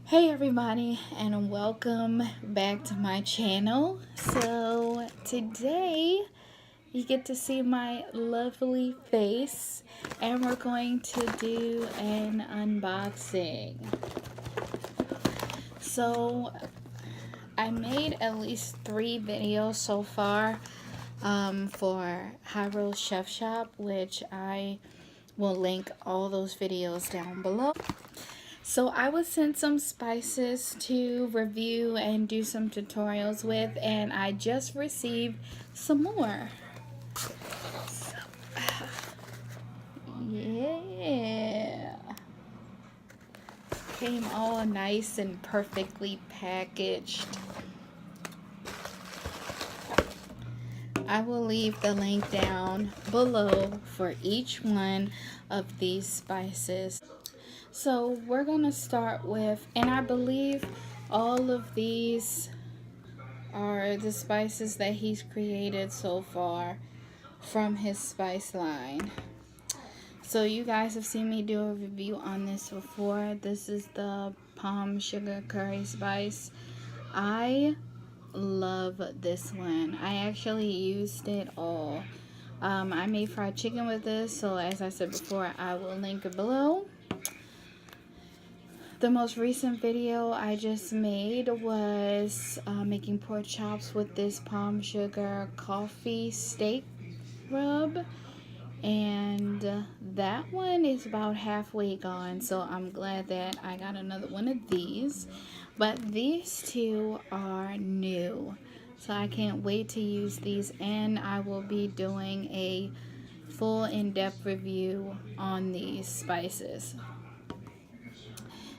Hey everybody, and welcome back to my channel. So today you get to see my lovely face, and we're going to do an unboxing. So I made at least 3 videos so far for Hyro Chef Shop, which I will link all those videos down below. So I was sent some spices to review and do some tutorials with, and I just received some more. So, yeah. Came all nice and perfectly packaged. I will leave the link down below for each one of these spices. So we're gonna start with, and I believe all of these are the spices that he's created so far from his spice line. So you guys have seen me do a review on this before. This is the palm sugar curry spice. I love this one. I actually used it all. I made fried chicken with this, so as I said before, I will link it below. The most recent video I just made was making pork chops with this palm sugar coffee steak rub, and that one is about halfway gone, so I'm glad that I got another one of these. But these two are new, so I can't wait to use these, and I will be doing a full in-depth review on these spices.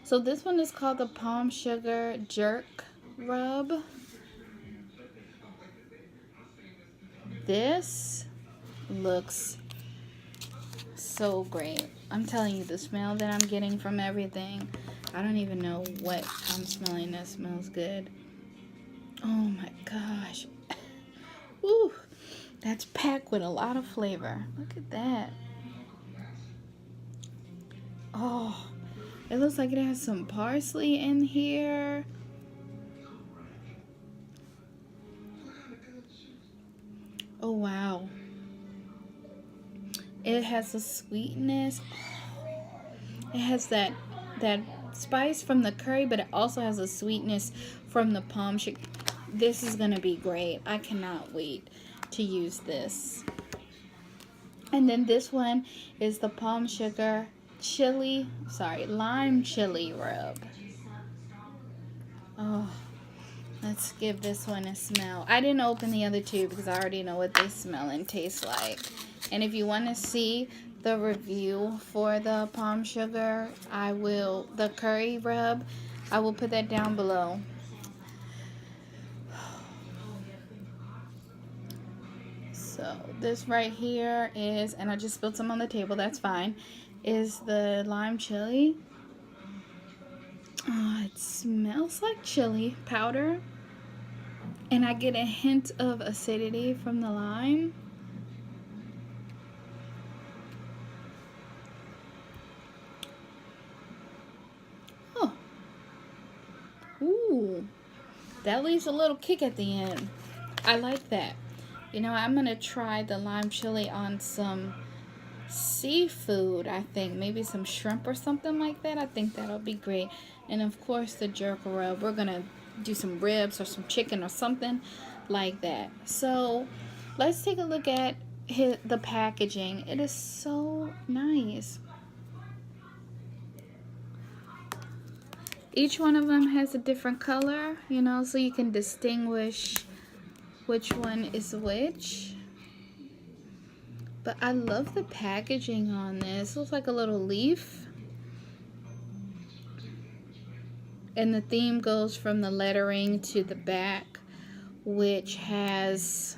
So this one is called the Palm Sugar Jerk Rub. This looks so great. I'm telling you, the smell that I'm getting from everything, I don't even know what I'm smelling that smells good. Oh my gosh. Woo, that's packed with a lot of flavor. Look at that. Oh, it looks like it has some parsley in here. Oh wow. It has a sweetness. It has that spice from the curry, but it also has a sweetness from the palm sugar. This is gonna be great. I cannot wait to use this. And then this one is the palm sugar lime chili rub. Oh, let's give this one a smell. I didn't open the other two because I already know what they smell and taste like. And if you want to see the review for the palm sugar, the curry rub, I will put that down below. So this right here is, and I just spilled some on the table, that's fine, is the lime chili. Oh, it smells like chili powder, and I get a hint of acidity from the lime. Oh, ooh, that leaves a little kick at the end. I like that. You know, I'm gonna try the lime chili on some seafood. I think maybe some shrimp or something like that. I think that'll be great. And of course the jerk rub, we're gonna do some ribs or some chicken or something like that. So let's take a look at the packaging. It is so nice. Each one of them has a different color, you know, so you can distinguish which one is which. But I love the packaging on this. It looks like a little leaf. And the theme goes from the lettering to the back, which has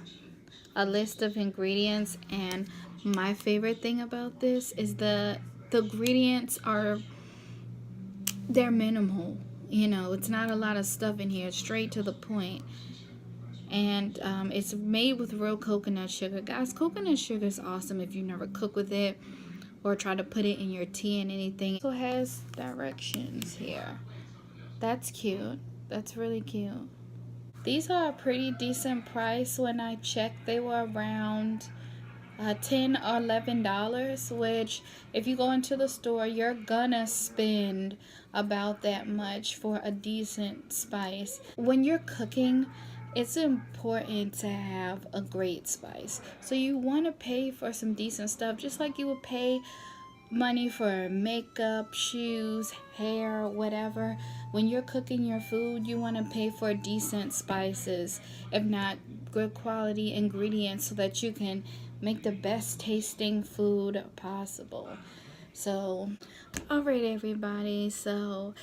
a list of ingredients. And my favorite thing about this is the ingredients they're minimal. You know, it's not a lot of stuff in here. It's straight to the point. And it's made with real coconut sugar. Guys, coconut sugar is awesome if you never cook with it or try to put it in your tea and anything. It also has directions here. That's cute. That's really cute. These are a pretty decent price. When I checked, they were around $10 or $11, which if you go into the store, you're gonna spend about that much for a decent spice. When you're cooking, it's important to have a great spice. So you want to pay for some decent stuff, just like you would pay money for makeup, shoes, hair, whatever. When you're cooking your food, you want to pay for decent spices, if not good quality ingredients, so that you can make the best tasting food possible. So, alright everybody, so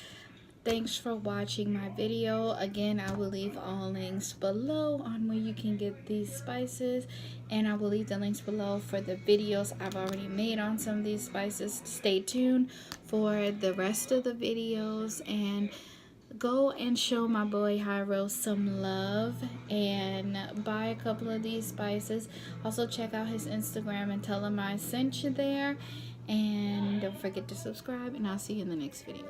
thanks for watching my video. Again, I will leave all links below on where you can get these spices, and I will leave the links below for the videos I've already made on some of these spices. Stay tuned for the rest of the videos, and go and show my boy Hyro some love and buy a couple of these spices. Also check out his Instagram and tell him I sent you there, and don't forget to subscribe, and I'll see you in the next video.